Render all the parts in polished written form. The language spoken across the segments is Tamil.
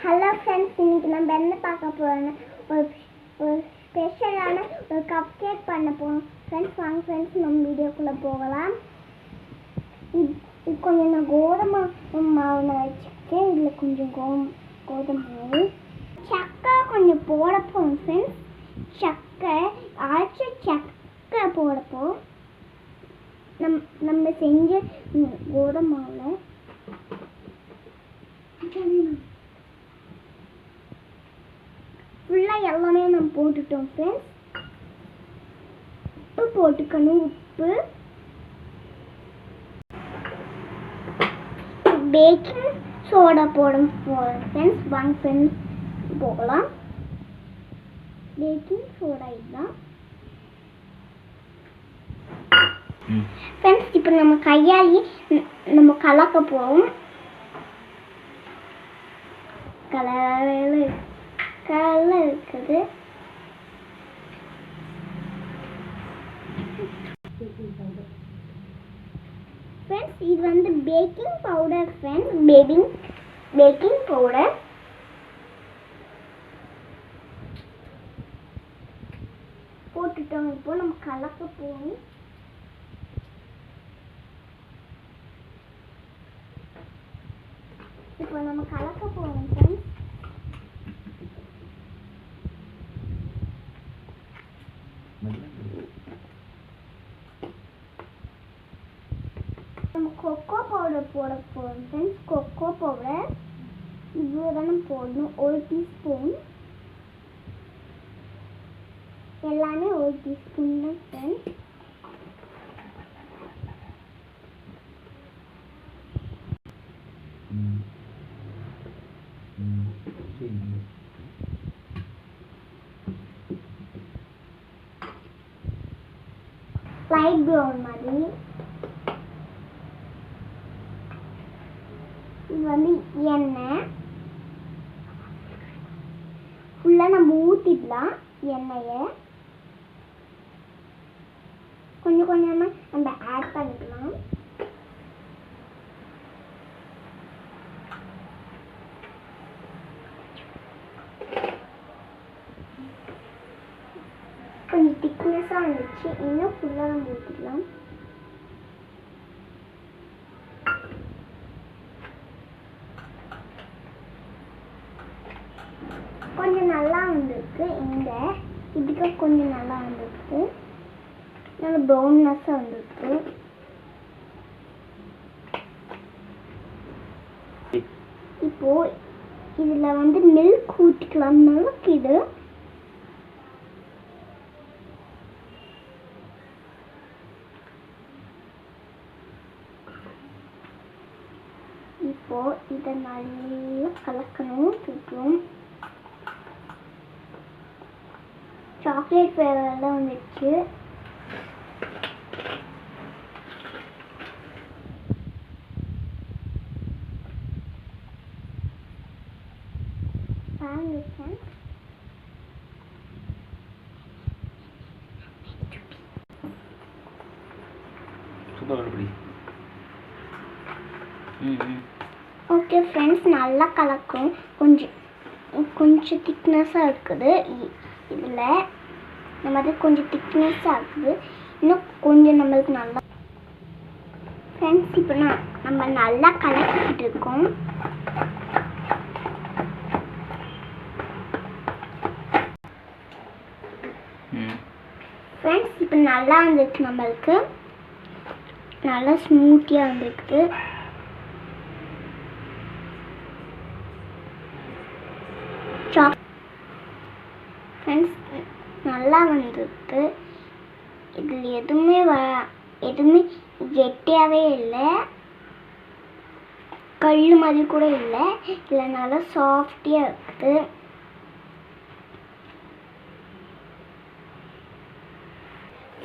ஹலோ ஃப்ரெண்ட்ஸ், இன்னைக்கு நம்ம என்ன பார்க்க போறோம்னா ஒரு ஸ்பெஷலான ஒரு கப் கேக் பண்ண போகிறோம். ஃப்ரெண்ட்ஸ் வாங்க ஃப்ரெண்ட்ஸ், நம்ம வீடியோக்குள்ளே போகலாம். இது கொஞ்சம் நான் கோதுமை மாவு நான் வச்சுருக்கேன். இதில் கொஞ்சம் கோதுமை மாவு, சக்கரை கொஞ்சம் போட போகிறோம் ஃப்ரெண்ட்ஸ். சக்கரை அரைச்ச சக்கரை போடப்போ நம்ம செஞ்ச கோதுமை மாவில் ஃபுல்லாக எல்லாமே நம்ம போட்டுட்டோம் ஃப்ரெண்ட்ஸ். உப்பு போட்டுக்கணும். உப்பு, பேக்கிங் சோடா போடும் ஃப்ரெண்ட்ஸ். வாங்க ஃப்ரெண்ட்ஸ் போகலாம். பேக்கிங் சோடா இதுதான் ஃப்ரெண்ட்ஸ். இப்போ நம்ம கையாலே நம்ம கலக்க போகிறோம். கலர் இருக்குது. ஃப்ரெண்ட்ஸ் இது வந்து baking powder friends. Baking powder போட்டுட்டோம். இப்போ நம்ம கலக்க போகும். இப்போ நம்ம கலக்க போகிறோம் ஃப்ரெண்ட்ஸ். நம்ம கொக்கோ பவுடர் போட போகிறோம் ஃப்ரெண்ட்ஸ். கொக்கோ பவுடர் இவ்வளோ தானே போடணும். 1 டீஸ்பூன், எல்லாமே 1 டீஸ்பூன் தான் ஃப்ரெண்ட்ஸ். லைட் ப்ரௌன் மாதிரி. இது வந்து எண்ணெய் ஃபுல்லாக நம்ம ஊற்றிடலாம். எண்ணெயை கொஞ்சம் கொஞ்சமாக நம்ம ஆட் பண்ணிக்கலாம். கொஞ்சம் திக்னஸாக வந்துச்சு. இன்னும் ஃபுல்லாக நம்ம ஊற்றிக்கலாம். கொஞ்சம் நல்லா வந்துருக்கு. இதுக்கு கொஞ்சம் நல்லா வந்துருக்கு. நல்ல ப்ரௌன்னஸாக வந்துருக்கு. இப்போ இதில் வந்து மில்க் ஊற்றிக்கலாம். மில்க் இது இப்போ இதை நல்லா கலக்கணும். தூக்கும். சாக்லேட் ஃப்ளேவர்லாம் வந்துச்சு. ஓகே ஃப்ரெண்ட்ஸ், நல்லா கலக்கும். கொஞ்சம் திக்னஸாக இருக்குது. இதில் நம்ம அது கொஞ்சம் திக்னஸாக இருக்குது. இன்னும் கொஞ்சம் நம்மளுக்கு நல்லா ஃப்ரெண்ட்ஸ். இப்போ நம்ம நல்லா கலக்கிட்டு இருக்கோம். ஃப்ரெண்ட்ஸ் இப்போ நல்லா வந்துருக்கு. நம்மளுக்கு நல்லா ஸ்மூத்தியாக வந்துருக்குது. ஃப்ரெண்ட்ஸ் நல்லா வந்துருக்கு. இதில் எதுவுமே கெட்டியாகவே இல்லை, கல் மாதிரி கூட இல்லை. இதில் நல்லா சாஃப்டியாக இருக்குது.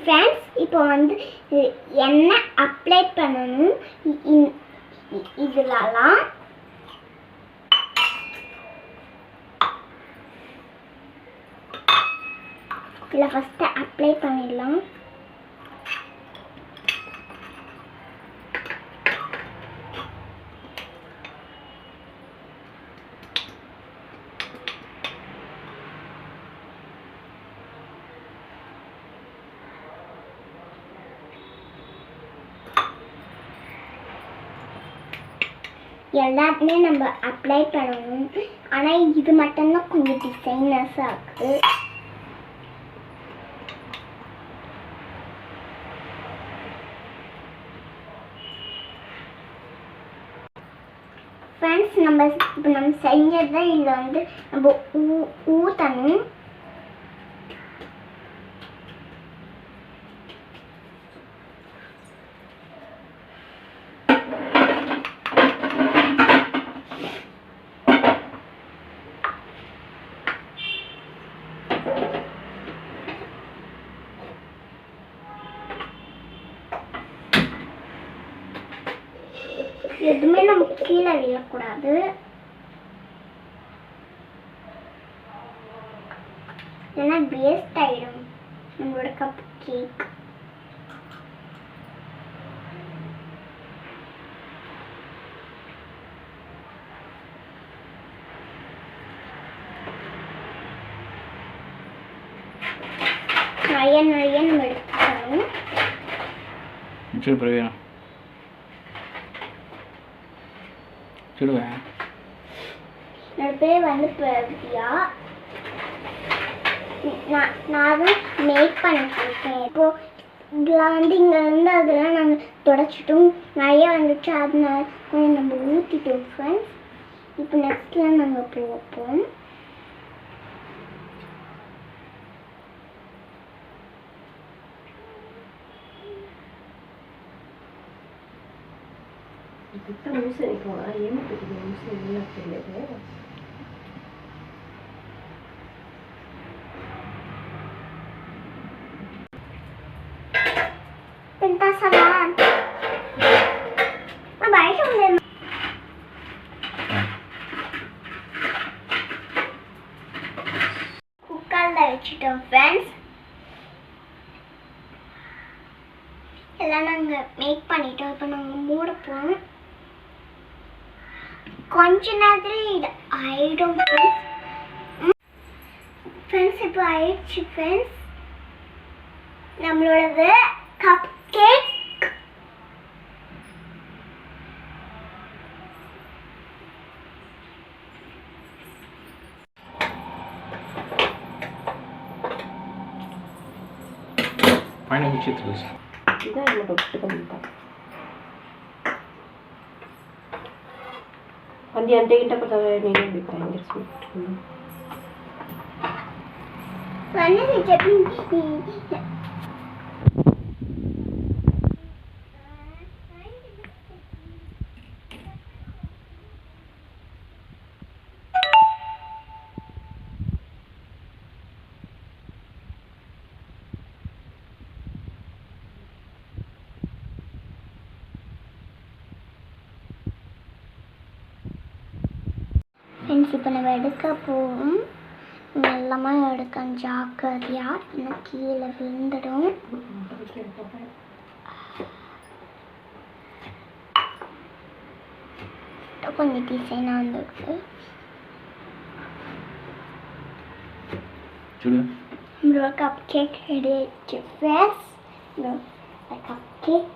ஃப்ரெண்ட்ஸ் இப்போ வந்து எண்ணெய் அப்ளை பண்ணணும். இதுலலாம் இதில் ஃபஸ்ட்டு அப்ளை பண்ணிடலாம். எல்லாத்தையுமே நம்ம அப்ளை பண்ணணும். ஆனால் இது மட்டும்தான் கொஞ்சம் டிசைனர்ஸாக இருக்குது. ஃப்ரெண்ட்ஸ், இப்போ நம்ம செஞ்சதை இதில் வந்து நம்ம ஊற்றணும். எதுவுமே நமக்கு கீழே விழக்கூடாது. இல்லைன்னா வேஸ்ட் ஆயிடும் நம்மளோட கப் கேக். நிறைய நிறைய நம்ம எடுத்துக்கணும். என்னோட பேர் வந்து பிரவ்யா. நான் மேக் பண்ணிட்டுருக்கேன். இப்போது இதில் வந்து இங்கே இருந்து அதெல்லாம் நாங்கள் தொடச்சிட்டோம். நிறைய வந்துச்சு, அதனால கொஞ்சம் நம்ம ஊற்றிட்டோம் ஃப்ரெண்ட்ஸ். இப்போ நெக்ஸ்ட்லாம் நாங்கள் போவோம். குக்கரில் வச்சுட்டோம் ஃப்ரெண்ட்ஸ். எல்லாம் நாங்கள் மேக் பண்ணிட்டோம். இப்போ நாங்கள் மூட போகிறோம். கொஞ்ச நேரத்தில் இது ஆயிடும் ஃப்ரெண்ட்ஸ். இப்போ ஆயிடுச்சு ஃப்ரெண்ட்ஸ் நம்மளோடது கப் கேக். అది అంటే ఇంట కొంచెం నేనే భయంకర స్వీట్ ஃப்ரெண்ட்ஸ், இப்போ நம்ம எடுக்க போவோம். மெல்லமாக எடுக்க ஜாக்கிரதையாக, இன்னும் கீழே விழுந்துடும். கொஞ்சம் டிசைனாக வந்துருக்கு. நம்மளோட கப் கேக் ரெடி ஆயிடுச்சு ஃப்ரெண்ட்ஸ். Cup cake